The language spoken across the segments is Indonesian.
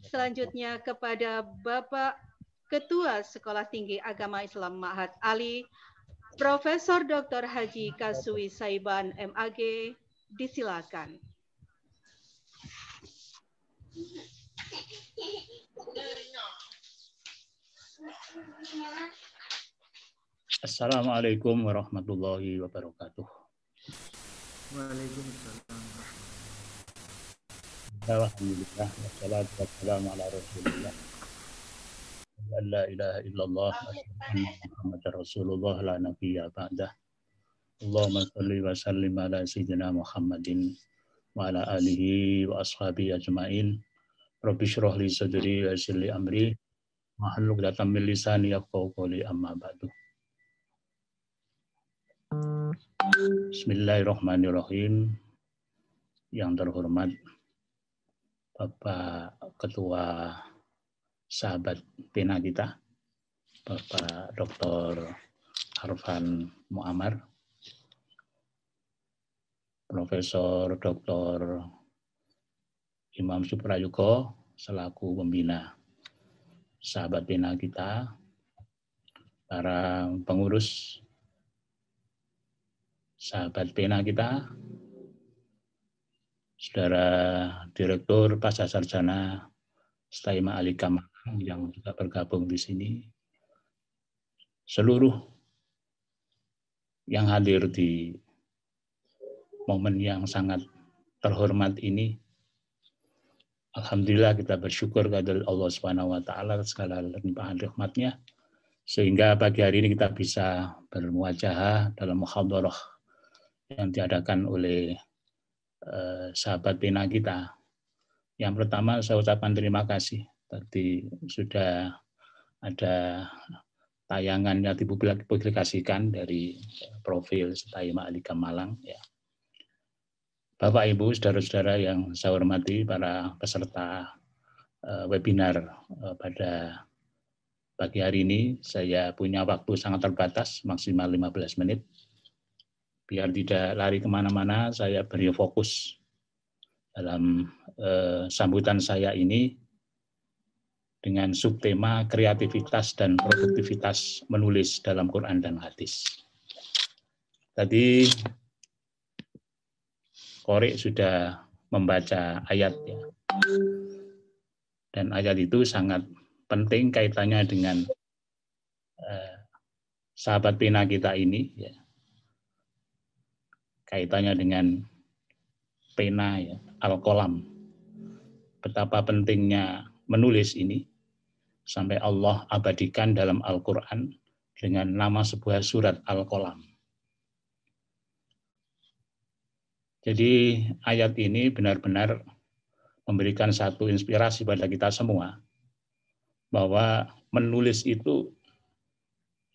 Selanjutnya kepada Bapak Ketua Sekolah Tinggi Agama Islam Ma'had Ali, Profesor Dr. Haji Kasui Saiban MAG, disilakan. Assalamualaikum warahmatullahi wabarakatuh. Waalaikumsalam. Alhamdulillah, wassalatu wassalamu ala rasulillah. La ilaha illallah, Muhammadar Rasulullah, la nabiyya ba'dah. Allahumma salli wa sallim ala sayyidina Muhammadin wa ala alihi wa ashabihi ajma'in. Rabbi shrah li sadri wa yassir li amri wahlul 'uqdatam min lisani yafqahu qawli, amma ba'du. Bismillahirrahmanirrahim. Yang terhormat Bapak Ketua Sahabat Pena kita, Bapak Dr. Arfan Muammar, Profesor Dr. Imam Suprayuga selaku pembina Sahabat Pena kita, para pengurus Sahabat Pena kita, Saudara Direktur Pasca Sarjana Staima Alika Malang yang juga bergabung di sini, seluruh yang hadir di momen yang sangat terhormat ini, alhamdulillah kita bersyukur kepada Allah Subhanahu wa taala segala limpahan rahmat-Nya sehingga pagi hari ini kita bisa bermuajahah dalam muhadharah yang diadakan oleh sahabat Pena kita. Yang pertama saya ucapkan terima kasih. Tadi sudah ada tayangan yang dipublikasikan dari profil Staima Alika Malang. Ya. Bapak Ibu, saudara-saudara yang saya hormati, para peserta webinar pada pagi hari ini, saya punya waktu sangat terbatas, maksimal 15 menit. Biar tidak lari kemana-mana, saya beri fokus dalam sambutan saya ini dengan subtema kreativitas dan produktivitas menulis dalam Quran dan hadis. Tadi Korek sudah membaca ayat, ya. Dan ayat itu sangat penting kaitannya dengan sahabat Pena kita ini, ya. Kaitannya dengan pena, ya, al-qalam. Betapa pentingnya menulis ini sampai Allah abadikan dalam Al-Quran dengan nama sebuah surat al-qalam. Jadi ayat ini benar-benar memberikan satu inspirasi pada kita semua bahwa menulis itu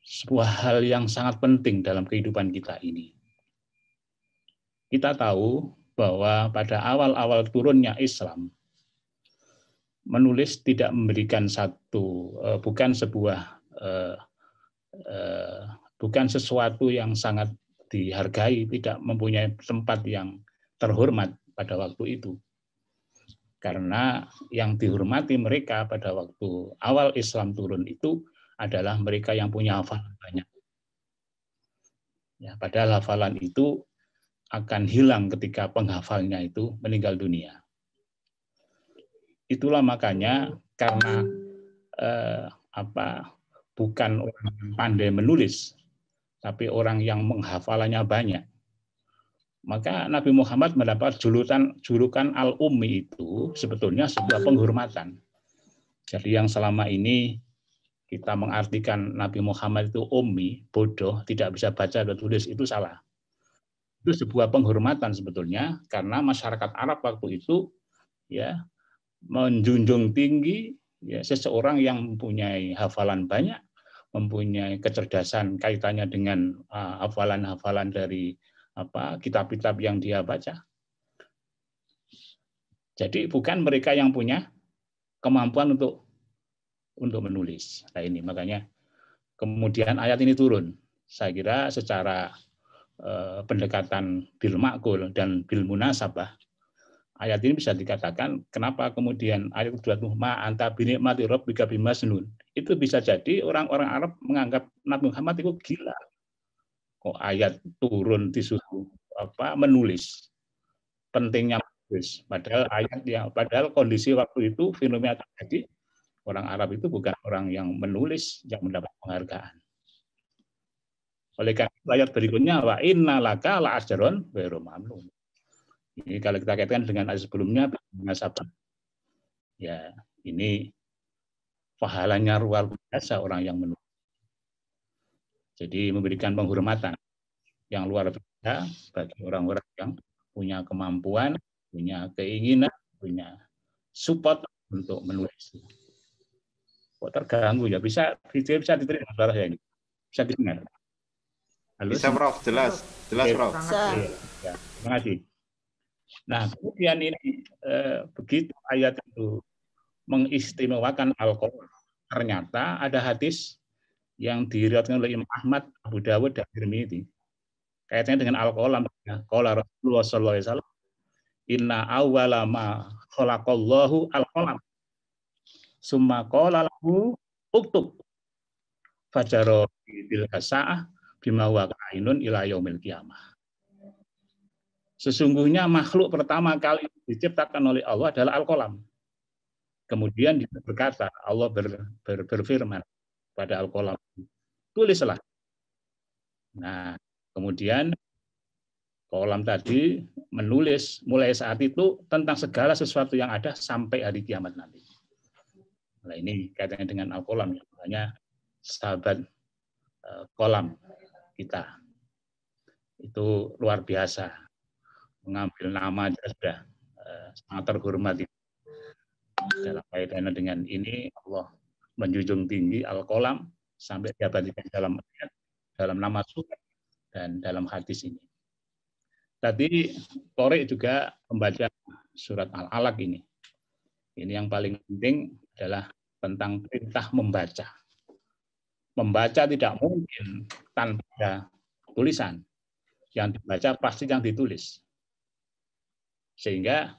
sebuah hal yang sangat penting dalam kehidupan kita ini. Kita tahu bahwa pada awal-awal turunnya Islam, menulis tidak memberikan bukan sesuatu yang sangat dihargai, tidak mempunyai tempat yang terhormat pada waktu itu. Karena yang dihormati mereka pada waktu awal Islam turun itu adalah mereka yang punya hafalan banyak. Ya, padahal hafalan itu akan hilang ketika penghafalnya itu meninggal dunia. Itulah makanya karena bukan orang yang pandai menulis, tapi orang yang menghafalannya banyak. Maka Nabi Muhammad mendapat julukan Al-Ummi itu sebetulnya sebuah penghormatan. Jadi yang selama ini kita mengartikan Nabi Muhammad itu ummi, bodoh, tidak bisa baca dan tulis, itu salah. Itu sebuah penghormatan sebetulnya karena masyarakat Arab waktu itu ya menjunjung tinggi ya seseorang yang mempunyai hafalan banyak, mempunyai kecerdasan kaitannya dengan hafalan-hafalan dari kitab-kitab yang dia baca. Jadi bukan mereka yang punya kemampuan untuk menulis. Nah ini makanya kemudian ayat ini turun saya kira secara pendekatan bil ma'qul dan bil munasabah, ayat ini bisa dikatakan kenapa kemudian ayat kedua itu ma anta bi ni'mati rabbika bimajnun. Itu bisa jadi orang-orang Arab menganggap Nabi Muhammad itu gila. Kok ayat turun disuruh menulis. Pentingnya menulis. Padahal kondisi waktu itu fenomena terjadi, orang Arab itu bukan orang yang menulis yang mendapat penghargaan. Oleh karena itu ayat berikutnya wa innalaka la ajron ghairu mamnun. Ini kalau kita kaitkan dengan ayat sebelumnya sahabat. Ya, ini pahalanya luar biasa orang yang menulis. Jadi memberikan penghormatan yang luar biasa bagi orang-orang yang punya kemampuan, punya keinginan, punya support untuk menulis. Kok terganggu ya? Bisa diterima suara saya ini? Bisa didengar? Halo? Bisa, Prof. Jelas, Prof. Ya, terima kasih. Nah, kemudian ini begitu ayat itu mengistimewakan Al-Quran, ternyata ada hadis yang diriwayatkan oleh Imam Ahmad, Abu Dawud, dan Tirmidzi kaitannya dengan Al-Qalam. Qala Rasulullah sallallahu alaihi wasallam, inna awwala ma khalaqallahu al-qalam. Summa qala lahu uktub. Fajaro bil kasa'ah bima wa kainun ila yaumil qiyamah. Sesungguhnya makhluk pertama kali diciptakan oleh Allah adalah Al-Qalam. Kemudian dia berkata, Allah berfirman pada Al-Qalam, tulislah. Nah, kemudian Qalam tadi menulis mulai saat itu tentang segala sesuatu yang ada sampai hari kiamat nanti. Nah, ini kaitannya dengan Al-Qalam, ya. Makanya sahabat Qalam kita itu luar biasa, mengambil nama sudah sangat terhormat. Dalam kaitannya dengan ini Allah menjunjung tinggi Al-Qalam sampai diabadikan dalam nama surat dan dalam hadis ini. Tadi Qori juga membaca surat Al-Alaq ini. Ini yang paling penting adalah tentang perintah membaca. Membaca tidak mungkin tanpa tulisan. Yang dibaca pasti yang ditulis. Sehingga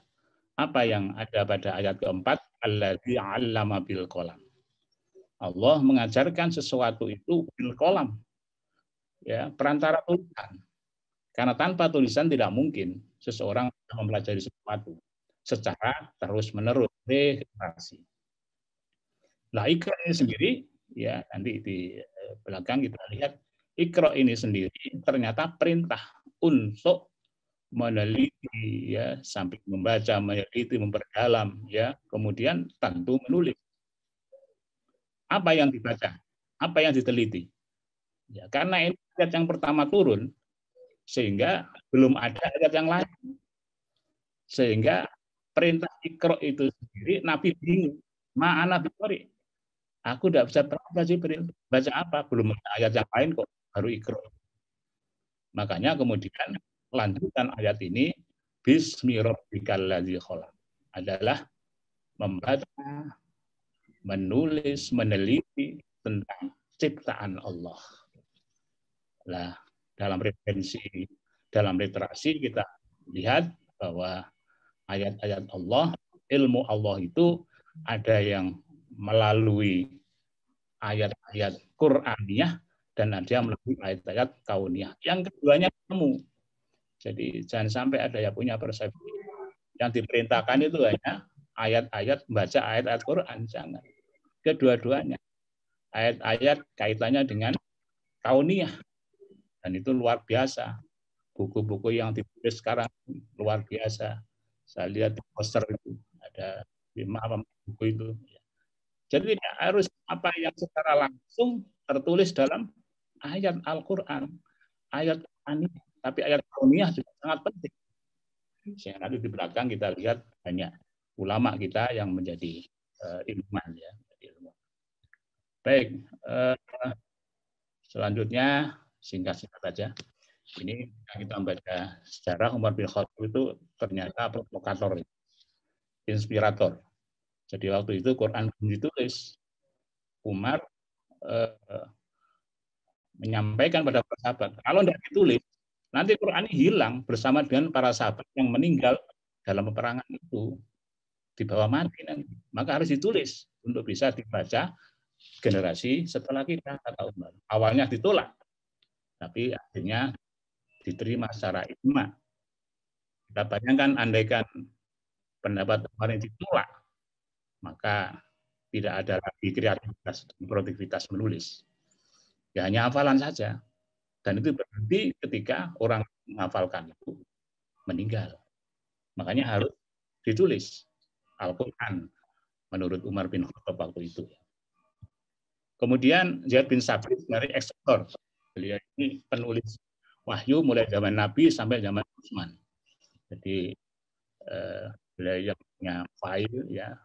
apa yang ada pada ayat keempat, alladzi 'allama bil qalam. Allah mengajarkan sesuatu itu bil qalam. Ya, perantara tulisan. Karena tanpa tulisan tidak mungkin seseorang mempelajari sesuatu secara terus-menerus regenerasi. Nah, Iqra ini sendiri, ya nanti di belakang kita lihat Iqra ini sendiri ternyata perintah untuk meneliti, ya, sampai membaca, meneliti, memperdalam, ya, kemudian tentu menulis. Apa yang dibaca? Apa yang diteliti? Ya, karena ini ayat yang pertama turun, sehingga belum ada ayat yang lain. Sehingga perintah Iqra itu sendiri Nabi bingung. Ma'ana biqari. Aku tidak bisa baca Jibril. Baca apa? Belum ada ayat yang lain kok, baru Iqra. Makanya kemudian lanjutan ayat ini bismi rabbikal ladzi khalaq adalah membaca, menulis, meneliti tentang ciptaan Allah. Nah, dalam referensi, dalam literasi kita lihat bahwa ayat-ayat Allah, ilmu Allah itu ada yang melalui ayat-ayat Qur'aniyah dan ada yang melalui ayat-ayat kauniyah. Yang keduanya ketemu. Jadi jangan sampai ada yang punya persepsi yang diperintahkan itu hanya ayat-ayat, membaca ayat-ayat Quran. Jangan. Kedua-duanya. Ayat-ayat kaitannya dengan kauniyah. Dan itu luar biasa. Buku-buku yang ditulis sekarang luar biasa. Saya lihat di poster itu ada 5 buku itu. Jadi tidak harus apa yang secara langsung tertulis dalam ayat Al-Quran, ayat kauniyah, tapi ayat kauniyah juga sangat penting. Sehingga nanti di belakang kita lihat banyak ulama kita yang menjadi ilmuwan, ya. Baik, selanjutnya singkat-singkat saja. Ini kita membaca sejarah Umar bin Khattab itu ternyata provokator, inspirator. Jadi waktu itu Quran belum ditulis, Umar menyampaikan pada para sahabat. Kalau tidak ditulis, nanti Quran ini hilang bersama dengan para sahabat yang meninggal dalam peperangan itu, dibawa mati nanti. Maka harus ditulis untuk bisa dibaca generasi setelah kita, kata Umar. Awalnya ditolak, tapi akhirnya diterima secara ijma. Kita bayangkan andaikan pendapat Umar ini ditolak, maka tidak ada lagi kreativitas dan produktivitas menulis. Ya hanya hafalan saja. Dan itu berhenti ketika orang menghafalkan itu meninggal. Makanya harus ditulis Al-Quran menurut Umar bin Khattab waktu itu. Kemudian Zaid bin Sabit dari eksekutor. Beliau ini penulis wahyu mulai zaman Nabi sampai zaman Utsman. Jadi beliau yang punya file ya,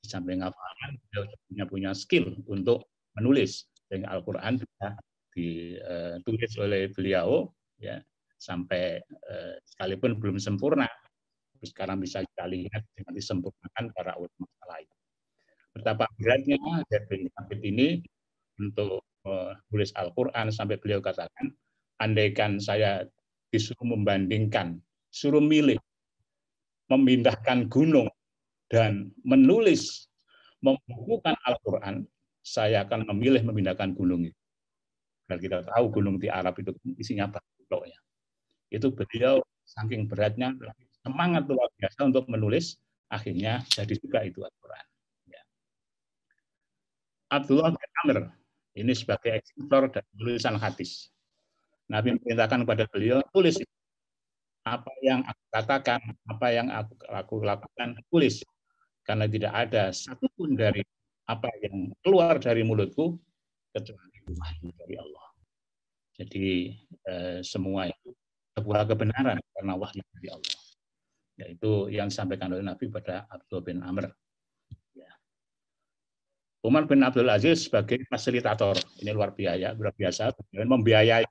sampai ngafalkan, beliau punya skill untuk menulis, sehingga Al-Quran bisa ditulis oleh beliau ya, sampai sekalipun belum sempurna, sekarang bisa kita lihat dengan disempurnakan para ulama lain. Betapa beratnya Zaid bin Sabit ini untuk menulis Al-Quran, sampai beliau katakan, andaikan saya disuruh membandingkan, suruh milih, memindahkan gunung dan menulis, membukukan Al-Quran, saya akan memilih memindahkan gunung itu. Dan kita tahu gunung di Arab itu isinya batu ya. Itu beliau saking beratnya, semangat luar biasa untuk menulis, akhirnya jadi juga itu Al-Quran. Ya. Abdullah bin Amr, ini sebagai eksekutor dan tulisan hadis. Nabi memerintahkan kepada beliau, tulis apa yang aku katakan, apa yang aku lakukan, tulis. Karena tidak ada satupun dari apa yang keluar dari mulutku kecuali wahyu dari Allah. Jadi semua itu sebuah kebenaran karena wahyu dari Allah. Yaitu yang disampaikan oleh Nabi pada Abdullah bin Amr. Ya. Umar bin Abdul Aziz sebagai fasilitator, ini luar biasa, membiayai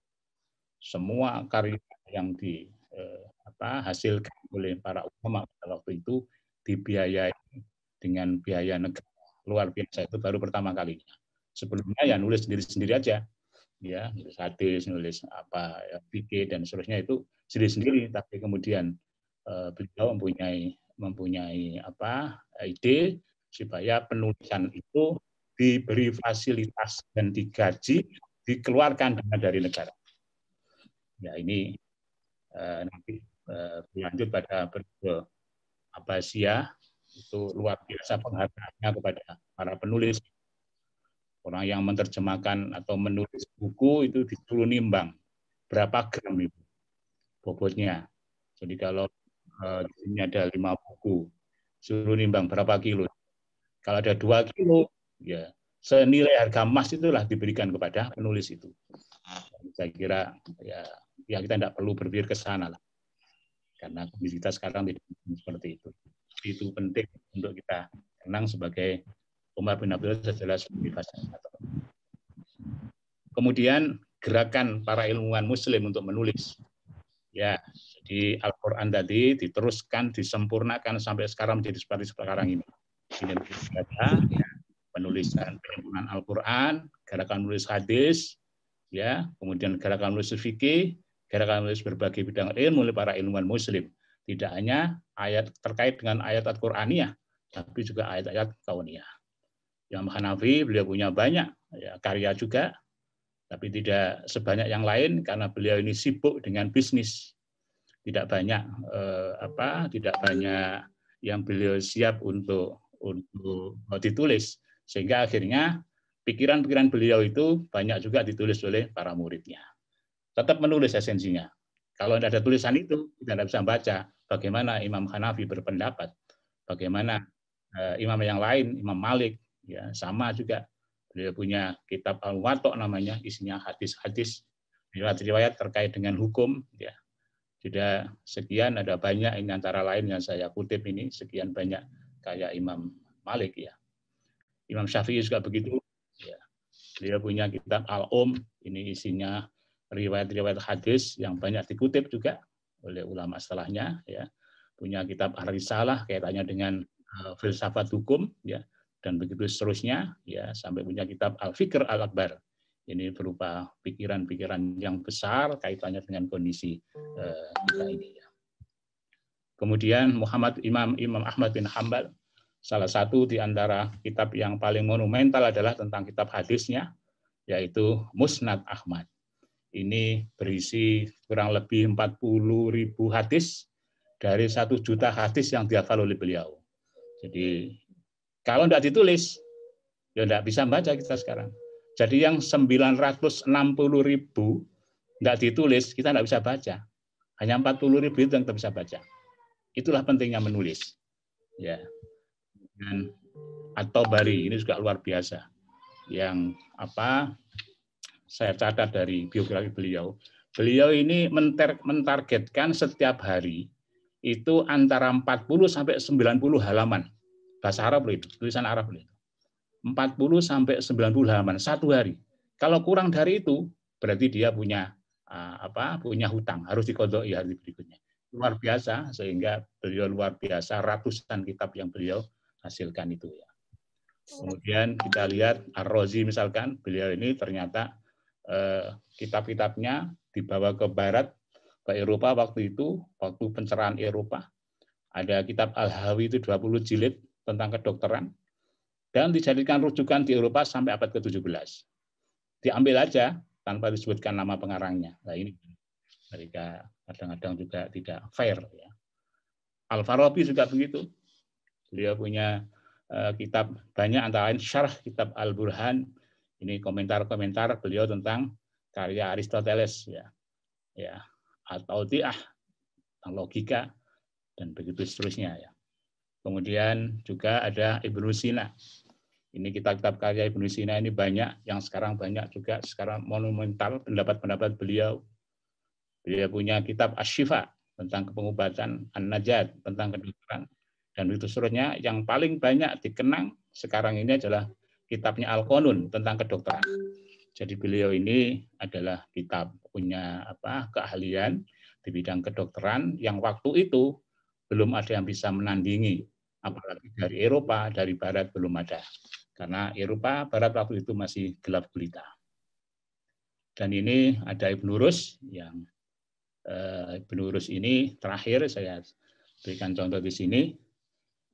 semua karya yang dihasilkan oleh para ulama pada waktu itu, dibiayai dengan biaya negara. Luar biasa, itu baru pertama kalinya. Sebelumnya ya nulis sendiri-sendiri aja, ya nulis hadis, nulis apa ya, fikih dan seterusnya itu sendiri-sendiri. Tapi kemudian beliau mempunyai ide supaya penulisan itu diberi fasilitas dan digaji, dikeluarkan dana dari negara. Ya ini nanti berlanjut pada periode Abbasiyah, itu luar biasa penghargaannya kepada para penulis. Orang yang menerjemahkan atau menulis buku itu disuruh nimbang berapa gram itu bobotnya. Jadi kalau di sini ada 5 buku, suruh nimbang berapa kilo. Kalau ada 2 kilo, ya senilai harga emas itulah diberikan kepada penulis itu. Saya kira ya kita tidak perlu berpikir ke sana lah, karena kondisi kita sekarang tidak seperti itu. Itu penting untuk kita kenang sebagai Umar bin Abdul Aziz adalah sebagai fasilitator. Kemudian gerakan para ilmuwan Muslim untuk menulis. Ya, jadi Al-Quran tadi diteruskan, disempurnakan sampai sekarang menjadi seperti sekarang ini. Ini ya, penulisan penghimpunan Al-Quran, gerakan menulis hadis, ya, kemudian gerakan menulis fikih, gerakan menulis berbagai bidang ilmu oleh para ilmuwan Muslim. Tidak hanya ayat terkait dengan ayat Al-Qur'aniyah, tapi juga ayat-ayat kauniyah. Imam Hanafi beliau punya banyak ya, karya juga, tapi tidak sebanyak yang lain karena beliau ini sibuk dengan bisnis. Tidak banyak tidak banyak yang beliau siap untuk ditulis, sehingga akhirnya pikiran-pikiran beliau itu banyak juga ditulis oleh para muridnya. Tetap menulis esensinya. Kalau tidak ada tulisan itu, kita tidak bisa baca bagaimana Imam Hanafi berpendapat, bagaimana imam yang lain, Imam Malik, ya sama juga. Beliau punya kitab Al-Muwatta namanya, isinya hadis-hadis, riwayat-riwayat terkait dengan hukum. Ya, sudah sekian, ada banyak, ini antara lain yang saya kutip ini, sekian banyak kayak Imam Malik ya. Imam Syafi'i juga begitu. Ya. Beliau punya kitab ini isinya riwayat-riwayat hadis yang banyak dikutip juga oleh ulama setelahnya. Ya. Punya kitab Ar-Risalah kaitannya dengan filsafat hukum, ya, dan begitu seterusnya, ya, sampai punya kitab Al-Fikr Al-Akbar. Ini berupa pikiran-pikiran yang besar kaitannya dengan kondisi kita ini. Kemudian Imam Ahmad bin Hambal, salah satu di antara kitab yang paling monumental adalah tentang kitab hadisnya, yaitu Musnad Ahmad. Ini berisi kurang lebih 40.000 hadis dari 1 juta hadis yang dihafal oleh beliau. Jadi kalau tidak ditulis, ya tidak bisa baca kita sekarang. Jadi yang 960.000 tidak ditulis, kita tidak bisa baca. Hanya 40.000 itu yang kita bisa baca. Itulah pentingnya menulis. Ya. Dan At-Tabari ini juga luar biasa. Yang saya catat dari biografi beliau. Beliau ini mentargetkan setiap hari itu antara 40 sampai 90 halaman. Bahasa Arab itu, tulisan Arab itu. 40 sampai 90 halaman satu hari. Kalau kurang dari itu, berarti dia punya punya hutang, harus diqodoi hari berikutnya. Luar biasa, sehingga beliau luar biasa, ratusan kitab yang beliau hasilkan itu ya. Kemudian kita lihat Ar-Razi misalkan, beliau ini ternyata kitab-kitabnya dibawa ke barat, ke Eropa waktu itu, waktu pencerahan Eropa. Ada kitab Al-Hawi itu 20 jilid tentang kedokteran, dan dijadikan rujukan di Eropa sampai abad ke-17. Diambil aja tanpa disebutkan nama pengarangnya. Nah ini mereka kadang-kadang juga tidak fair. Ya. Al-Farabi juga begitu. Beliau punya kitab banyak, antara lain syarah kitab Al-Burhan. Ini komentar-komentar beliau tentang karya Aristoteles, ya, atau tentang logika dan begitu seterusnya. Ya. Kemudian juga ada Ibnu Sina. Ini kitab-kitab karya Ibnu Sina ini banyak, yang sekarang banyak juga sekarang monumental pendapat-pendapat beliau. Beliau punya kitab Asy-Syifa tentang pengobatan, An-Najat tentang kedokteran, dan begitu seterusnya. Yang paling banyak dikenang sekarang ini adalah kitabnya Al-Qanun tentang kedokteran. Jadi beliau ini adalah kitab punya keahlian di bidang kedokteran yang waktu itu belum ada yang bisa menandingi, apalagi dari Eropa, dari Barat belum ada. Karena Eropa, Barat waktu itu masih gelap gulita. Dan ini ada Ibnu Rus, yang Ibnu Rus ini terakhir saya berikan contoh di sini.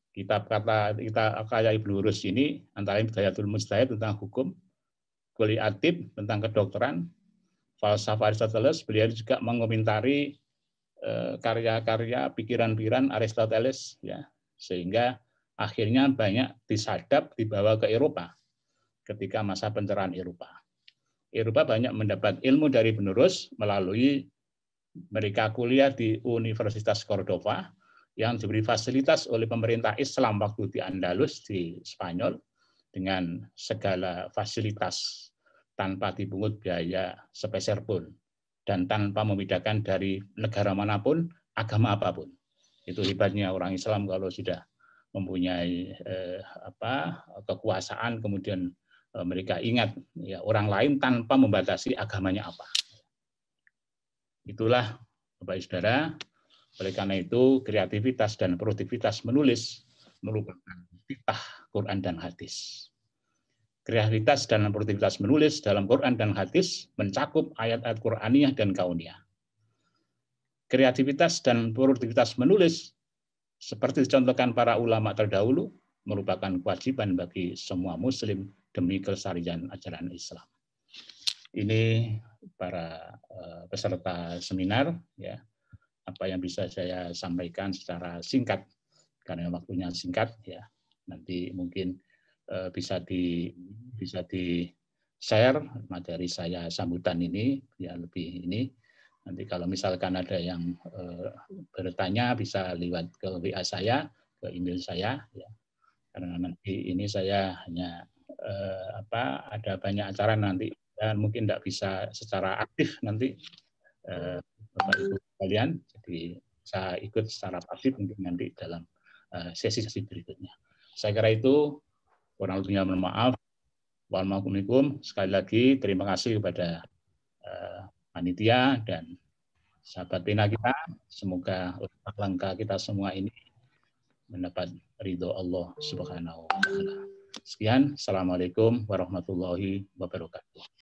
Kitab karya Ibnu Rus ini antara lain Bidayatul Mujtahid tentang hukum, Quli Atib tentang kedokteran, Falsafah Aristoteles. Beliau juga mengomentari karya-karya pikiran-pikiran Aristoteles, ya, sehingga akhirnya banyak disadap dibawa ke Eropa ketika masa pencerahan Eropa. Eropa banyak mendapat ilmu dari Ibnu Rus melalui mereka kuliah di Universitas Cordova yang diberi fasilitas oleh pemerintah Islam waktu di Andalus di Spanyol dengan segala fasilitas tanpa dipungut biaya sepeser pun. Dan tanpa membedakan dari negara manapun, agama apapun. Itu hebatnya orang Islam kalau sudah mempunyai kekuasaan, kemudian mereka ingat ya orang lain tanpa membatasi agamanya apa. Itulah Bapak Ibu Saudara. Oleh karena itu, kreativitas dan produktivitas menulis merupakan titah Quran dan hadis. Kreativitas dan produktivitas menulis dalam Quran dan hadis mencakup ayat-ayat Qur'aniyah dan kauniyah. Kreativitas dan produktivitas menulis, seperti dicontohkan para ulama terdahulu, merupakan kewajiban bagi semua muslim demi kelestarian ajaran Islam. Ini para peserta seminar, ya, apa yang bisa saya sampaikan secara singkat, karena waktunya singkat, ya. Nanti mungkin bisa di share materi saya sambutan ini ya lebih ini. Nanti kalau misalkan ada yang bertanya bisa lewat ke WA saya, ke email saya ya. Karena nanti ini saya hanya ada banyak acara nanti dan mungkin tidak bisa secara aktif nanti Bapak Ibu sekalian. Jadi saya ikut secara pasif mungkin nanti dalam sesi-sesi berikutnya. Saya kira itu. Kurang lebihnya mohon maaf. Wassalamualaikum. Sekali lagi terima kasih kepada panitia dan sahabat pena kita. Semoga langkah kita semua ini mendapat ridho Allah Subhanahu wa taala. Sekian, assalamualaikum warahmatullahi wabarakatuh.